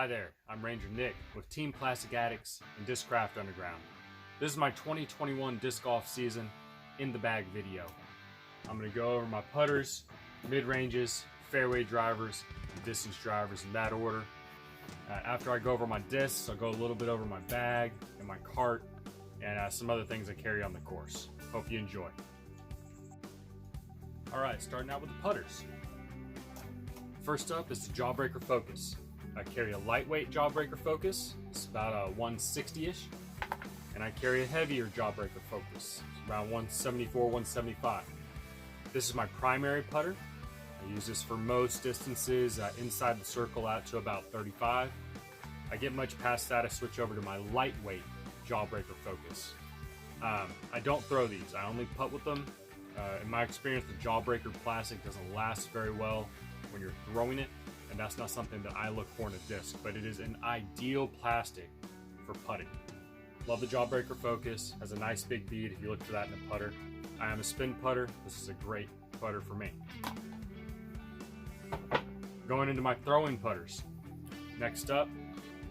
Hi there, I'm Ranger Nick with Team Plastic Addicts and Discraft Underground. This is my 2021 disc golf season in the bag video. I'm going to go over my putters, mid-ranges, fairway drivers, and distance drivers in that order. After I go over my discs, I'll go a little bit over my bag and my cart and some other things I carry on the course. Hope you enjoy. Alright, starting out with the putters. First up is the Jawbreaker Focus. I carry a lightweight Jawbreaker Focus, it's about a 160-ish, and I carry a heavier Jawbreaker Focus, it's around 174, 175. This is my primary putter. I use this for most distances inside the circle out to about 35. I get much past that, I switch over to my lightweight Jawbreaker Focus. I don't throw these, I only putt with them. In my experience, the Jawbreaker plastic doesn't last very well when you're throwing it, and that's not something that I look for in a disc, but it is an ideal plastic for putting. Love the Jawbreaker Focus, has a nice big bead if you look for that in a putter. I am a spin putter, this is a great putter for me. Going into my throwing putters. Next up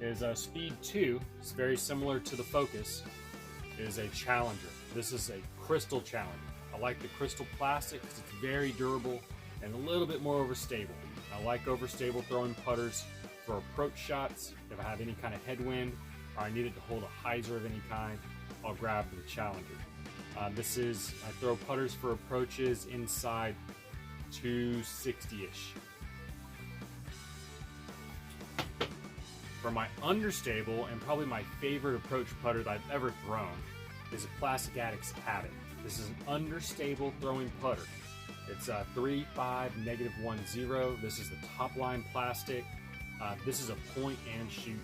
is a Speed 2, it's very similar to the Focus, it is a Challenger. This is a crystal Challenger. I like the crystal plastic because it's very durable and a little bit more overstable. I like overstable throwing putters for approach shots. If I have any kind of headwind or I need it to hold a hyzer of any kind, I'll grab the Challenger. I throw putters for approaches inside 260-ish. For my understable and probably my favorite approach putter that I've ever thrown is a Plastic Addicts Habit. This is an understable throwing putter. It's a 3.5 -1.0. This is the top line plastic. This is a point and shoot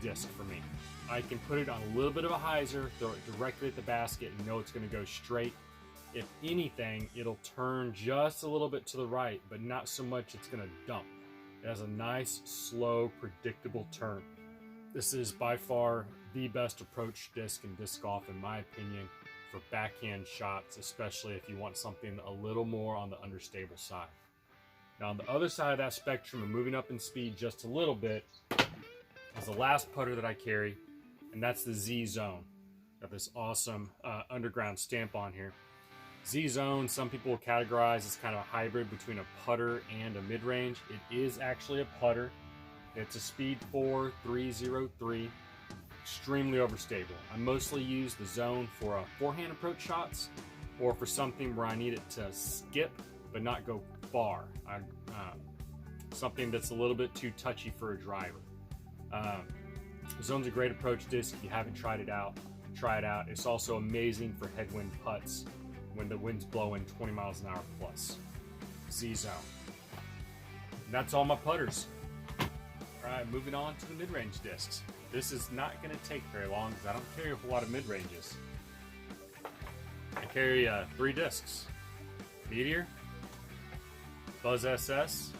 disc for me. I can put it on a little bit of a hyzer, throw it directly at the basket and know it's going to go straight. If anything, it'll turn just a little bit to the right, but not so much it's going to dump. It has a nice, slow, predictable turn. This is by far the best approach disc in disc golf in my opinion, for backhand shots, especially if you want something a little more on the understable side. Now on the other side of that spectrum and moving up in speed just a little bit is the last putter that I carry, and that's the Z-Zone. Got this awesome underground stamp on here. Z-Zone, some people will categorize as kind of a hybrid between a putter and a mid-range. It is actually a putter. It's a Speed 4 303. Extremely overstable. I mostly use the Zone for forehand approach shots or for something where I need it to skip but not go far. Something that's a little bit too touchy for a driver. Zone's a great approach disc. If you haven't tried it out, try it out. It's also amazing for headwind putts when the wind's blowing 20 miles an hour plus. Z-Zone. That's all my putters. Alright, moving on to the mid-range discs. This is not going to take very long because I don't carry a whole lot of mid-ranges. I carry 3 discs. Meteor, Buzz SS,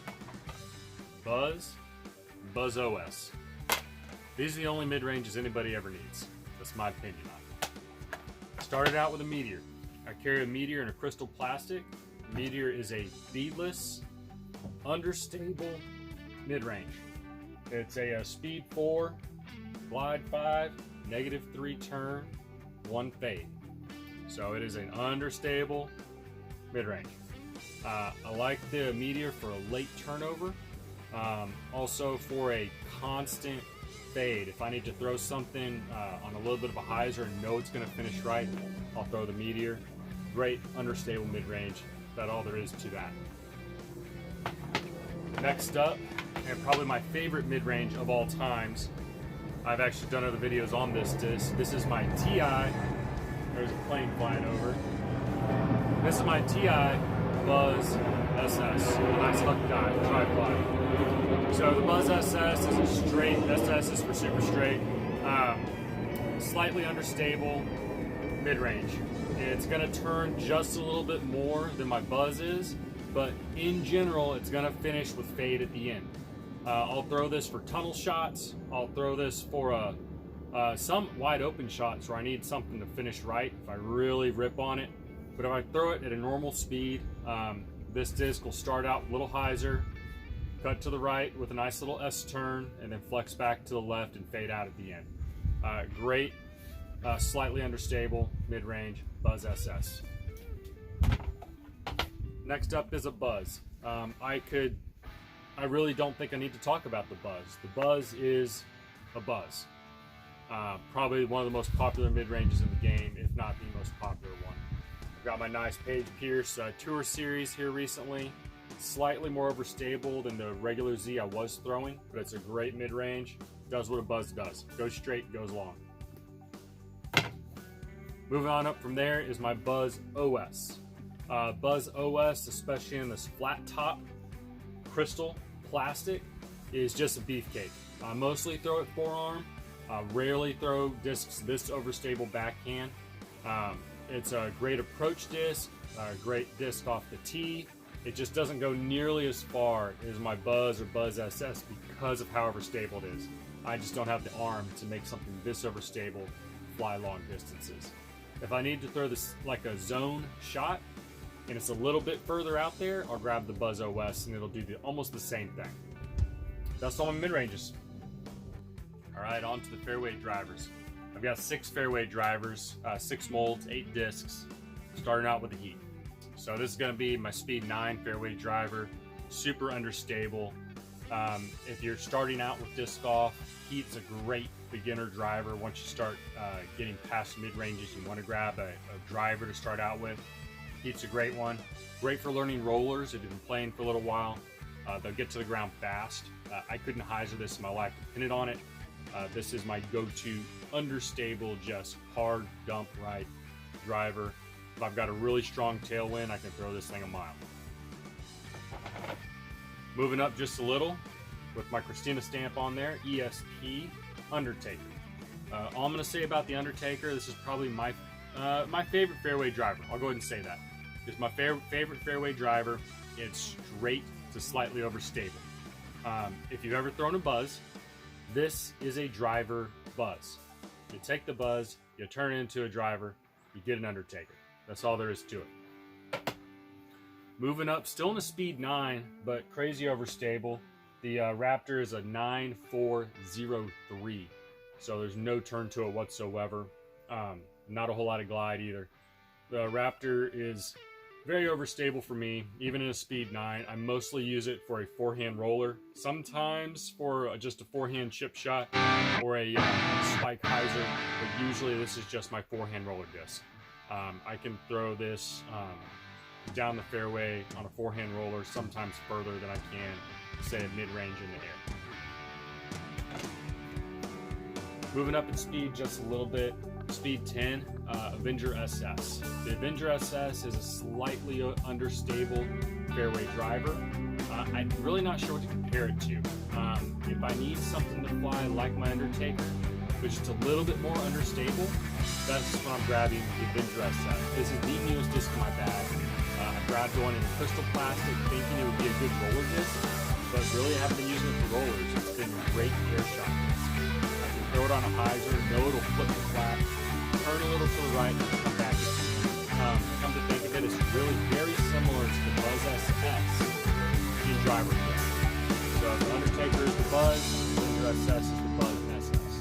Buzz OS. These are the only mid-ranges anybody ever needs. That's my opinion on it. Started out with a Meteor. I carry a Meteor in a crystal plastic. Meteor is a beadless, understable mid-range. It's a Speed 4, Glide 5, -3 turn, 1 fade. So it is an understable mid-range. I like the Meteor for a late turnover. Also for a constant fade. If I need to throw something on a little bit of a hyzer and know it's going to finish right, I'll throw the Meteor. Great understable mid-range. That's all there is to that. Next up, and probably my favorite mid-range of all times, I've actually done other videos on this disc. This is my TI. There's a plane flying over. This is my TI Buzz SS. A nice hook dive, tri-fly. So the Buzz SS is a straight, SS is for super straight. Slightly understable mid-range. It's going to turn just a little bit more than my Buzz is, but in general, it's going to finish with fade at the end. I'll throw this for tunnel shots. I'll throw this for some wide open shots where I need something to finish right if I really rip on it. But if I throw it at a normal speed, this disc will start out a little hyzer, cut to the right with a nice little S turn, and then flex back to the left and fade out at the end. Great, slightly understable, mid-range Buzz SS. Next up is a Buzz. I really don't think I need to talk about the Buzz. The Buzz is a Buzz. Probably one of the most popular mid-ranges in the game, if not the most popular one. I've got my nice Page Pierce Tour Series here recently. Slightly more overstable than the regular Z I was throwing, but it's a great mid-range. Does what a Buzz does. Goes straight, goes long. Moving on up from there is my Buzz OS. Buzz OS, especially in this flat top crystal plastic, is just a beefcake. I mostly throw it forearm. Rarely throw discs this overstable backhand. It's a great approach disc, a great disc off the tee. It just doesn't go nearly as far as my Buzz or Buzz SS because of how overstable it is. I just don't have the arm to make something this overstable fly long distances. If I need to throw this like a zone shot and it's a little bit further out there, I'll grab the Buzz OS and it'll do almost the same thing. That's all my mid-ranges. All right, on to the fairway drivers. I've got 6 fairway drivers, 6 molds, 8 discs, starting out with the Heat. So this is going to be my Speed 9 fairway driver, super understable. If you're starting out with disc golf, Heat's a great beginner driver. Once you start getting past mid-ranges, you want to grab a driver to start out with. Heat's a great one. Great for learning rollers if you've been playing for a little while. They'll get to the ground fast. I couldn't hyzer this in my life, depended on it. This is my go-to understable, just hard dump right driver. If I've got a really strong tailwind, I can throw this thing a mile. Moving up just a little with my Christina stamp on there, ESP Undertaker. All I'm going to say about the Undertaker, this is probably my favorite fairway driver. I'll go ahead and say that. It's my favorite fairway driver. It's straight to slightly overstable. If you've ever thrown a Buzz, this is a driver Buzz. You take the Buzz, you turn it into a driver, you get an Undertaker. That's all there is to it. Moving up, still in a Speed 9, but crazy overstable. The Raptor is a 9403, so there's no turn to it whatsoever. Not a whole lot of glide either. The Raptor is very overstable for me, even in a Speed 9. I mostly use it for a forehand roller, sometimes for just a forehand chip shot or a spike hyzer, but usually this is just my forehand roller disc. I can throw this down the fairway on a forehand roller, sometimes further than I can, say, a mid-range in the air. Moving up in speed just a little bit, Speed 10, Avenger SS. The Avenger SS is a slightly understable fairway driver. I'm really not sure what to compare it to. If I need something to fly like my Undertaker, but just a little bit more understable, that's when I'm grabbing the Avenger SS. This is the newest disc in my bag. I grabbed one in crystal plastic thinking it would be a good roller disc, but really I haven't been using it for rollers. It's been a great air shot disc. I can throw it on a hyzer, know it'll flip the flat, turn a little to the right, and come back. Come to think of it, it's really very similar to the Buzz SS in driver disc. So the Undertaker is the Buzz, the Avenger SS is the Buzz SS.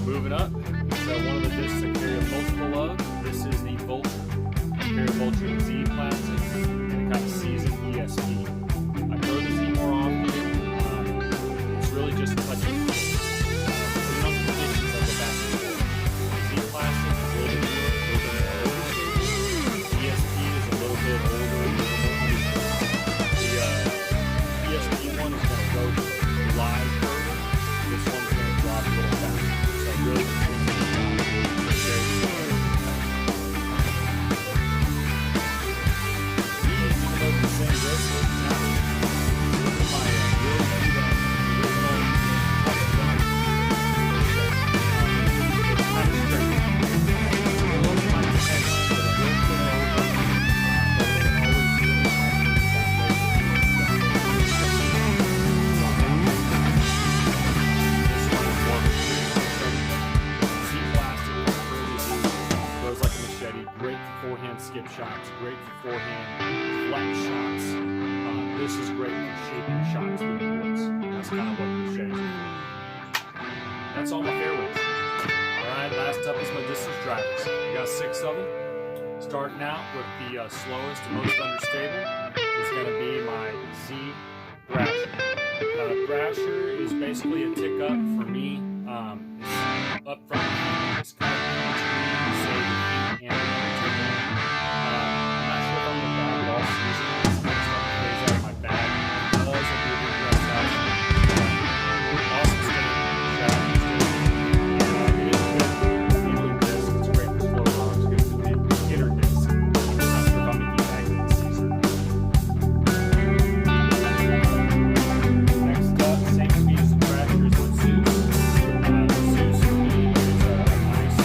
Moving up, so one of the discs I carry a multiple of, this is the Vulture. I carry a Vulture in Z plastic and kind of seasoned ESP. I throw the Z more often. It's really just touching. Depending on the conditions, I go back and forth. Z plastic is a little bit overstable. ESP is a little bit older, a little this is great for shaping shots through the woods. That's kind of what the shades are. That's all my fairways. Alright, last up is my distance drivers. We got 6 of them. Starting out with the slowest and most unstable is going to be my Z Thrasher. Thrasher is basically a tick up for me. It's up front. It's kind of between, say, the heat and the tick up. I'm not sure if I'm going to buy it all season. It's going to start to phase out of my bag. I'll also do a good dress action. Awesome state. It is good. Medium disc. It's great for slow runs. Good for the beginner disc. I'm not sure if I'm going to keep back this season. Next up, same speed as the Thrasher is with Zeus. Zeus for me is a nice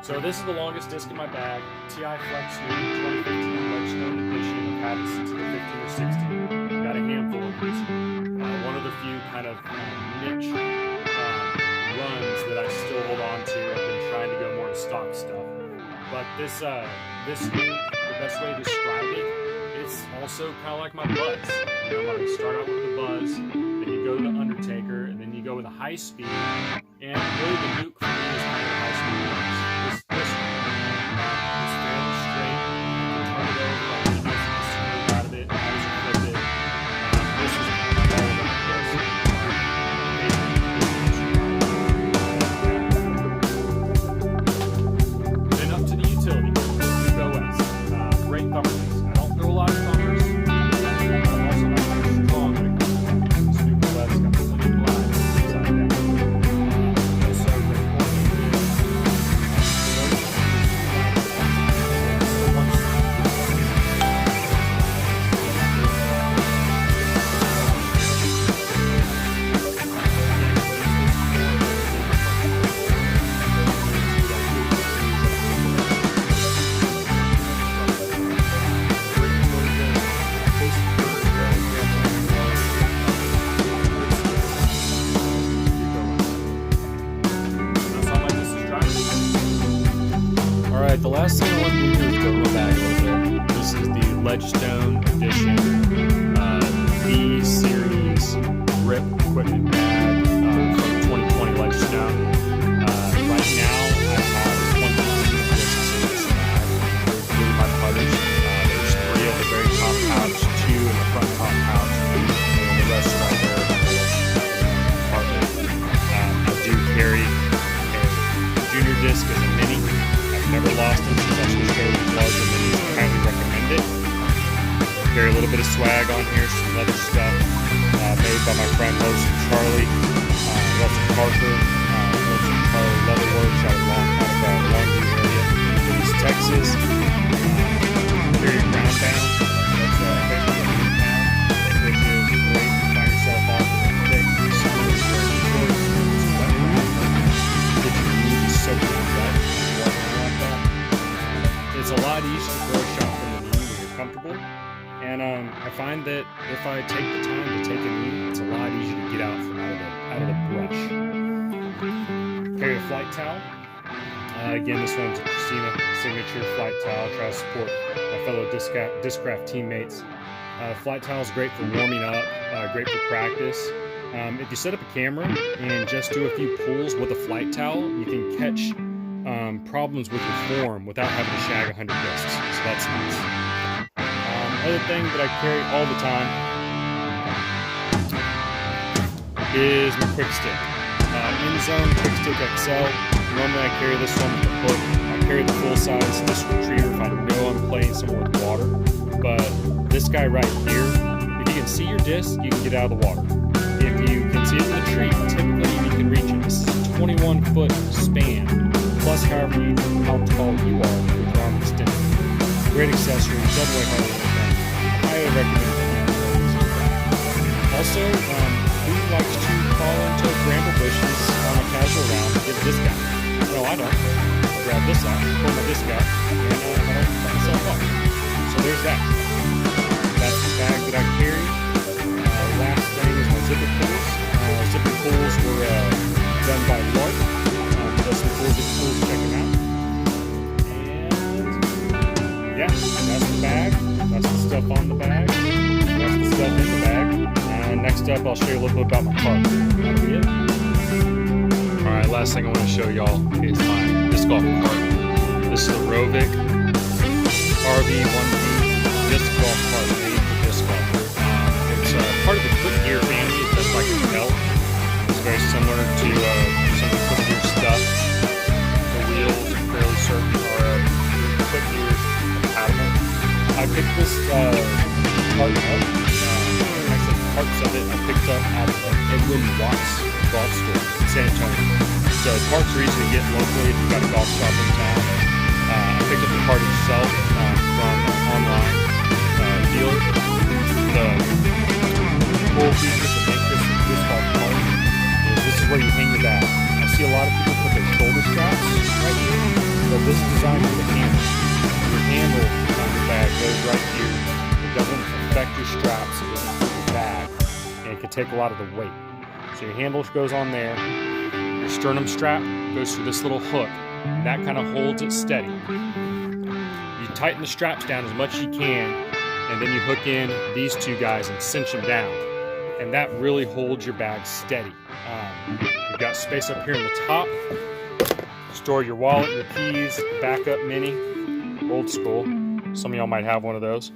So this is the longest disc in my bag, TI Flex New 2015 Ledgestone Edition of Addicts to the 15 or 16. Got a handful of these. One of the few kind of niche runs that I still hold on to. I've been trying to go more to stock stuff. But this the best way to describe it, it's also kind of like my Buzz. You know, you start out with the Buzz, then you go to the Undertaker, and then you go with a high speed. And really the Nuke for me is kind of the high speed runs. This one is fairly straight. You can turn it over, like there's no smooth out of it, as you flip it. This is kind of all over the Then up to the utility, Nuke OS. Great thumper disc. I don't throw a lot of thumpers. I'm also not very strong when it comes to this Nuke OS. Got plenty of glide inside that. Also great quality disc. Alright, the last thing I want to do here is go to my bag a little bit. This is the Ledgestone Edition V-Series Grip Equipment Bag from 2020 Ledgestone. Right now, I have 1 discs in this bag. There's 3 of my putters. There's 3 at the very top pouch, 2 in the front top pouch, and the rest right there in the compartment. I do carry a junior disc as a mini. Never lost them since I switched over to larger minis. Highly recommend it. Carry a little bit of swag on here, some leather stuff made by my friend Wilson Charlie. Wilson Parker, Wilson Charlie Leather Works out of Longview area, East Texas. Carry a ground bound. That's basically a new pound, which is great to find yourself off in a thick summer wearing shorts. It's wet ground. Get your knees soaking wet. It's a lot easier to throw a shot from the knee when you're comfortable. And I find that if I take the time to take a knee, it's a lot easier to get out from out of the brush. Carry a flight towel. Again, this one's a Christina signature flight towel. Try to support my fellow Discraft teammates. Flight towel is great for warming up, great for practice. If you set up a camera and just do a few pulls with a flight towel, you can catch problems with your form without having to shag 100 discs. So that's nice. Other thing that I carry all the time is my quick stick. In-zone quick stick XL. Normally I carry this one with the hook. I carry the full-size disc retriever if I know I'm playing somewhere with water. But this guy right here, if you can see your disc, you can get out of the water. If you can see it in the tree, typically you can reach it. This is a 21-foot span, plus how tall you are with your arm extended. Great accessory, doesn't weigh hardly anything. Highly recommend it. Also, who likes to crawl into bramble bushes on a casual round and get a disc out? No, I don't. I'll grab this out, pull my disc out, and I don't cut myself up. So there's that. That's the bag that I carry. Last thing is my zipper pulls. Zipper pulls were done by Lark. Does some cool zipper pulls, check them out. And yeah, that's the bag. That's the stuff on the bag. That's the stuff in the bag. Next up, I'll show you a little bit about my cart. That'll be it. Alright, last thing I want to show y'all is my disc golf cart. This is the Rovic RV1B disc golf cart made for disc golfers. It's part of the Quick Gear family, just like the belt. It's very similar to some of the Quick Gear stuff. The wheels, I'm fairly certain, are Quick Gear compatible. I picked this cart up. Parts of it I picked up at Edwin Watts golf store in San Antonio. So parts are easy to get locally if you've got a golf shop in town. I picked up the part itself from an online dealer. The cool feature to make this golf cart is this is where you hang your bag. I see a lot of people put their shoulder straps right here, but this is designed for the handle. Your handle on your bag goes right here. It doesn't affect your straps. Bag, and it can take a lot of the weight. So your handle goes on there, your sternum strap goes through this little hook, and that kind of holds it steady. You tighten the straps down as much as you can, and then you hook in these two guys and cinch them down, and that really holds your bag steady. You've got space up here in the top, store your wallet, your keys, backup mini, old school. Some of y'all might have one of those.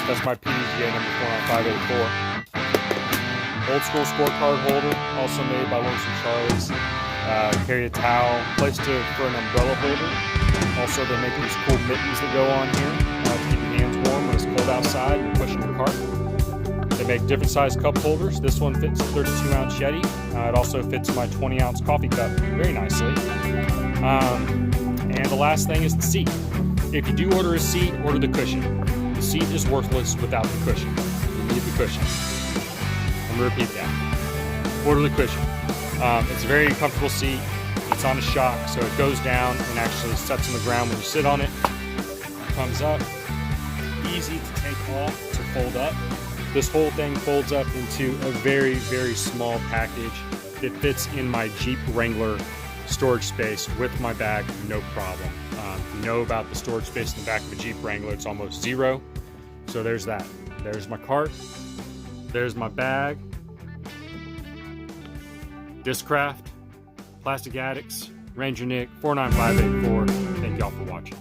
That's my PDGA number 49584. Old school scorecard holder, also made by Lonesome Charlie's. Carry a towel, place for an umbrella holder. Also, they make these cool mittens that go on here to keep your hands warm when it's cold outside and you're pushing your cart. They make different size cup holders. This one fits a 32-ounce Yeti. It also fits my 20-ounce coffee cup very nicely. And the last thing is the seat. If you do order a seat, order the cushion. The seat is worthless without the cushion. You need the cushion. I'm going to repeat that. Order the cushion. It's a very comfortable seat. It's on a shock, so it goes down and actually sets on the ground when you sit on it. Comes up. Easy to take off, to fold up. This whole thing folds up into a very, very small package that fits in my Jeep Wrangler storage space with my bag, no problem. You know about the storage space in the back of a Jeep Wrangler, it's almost zero. So there's that. There's my cart. There's my bag. Discraft, Plastic Addicts, Ranger Nick, 49584. Thank y'all for watching.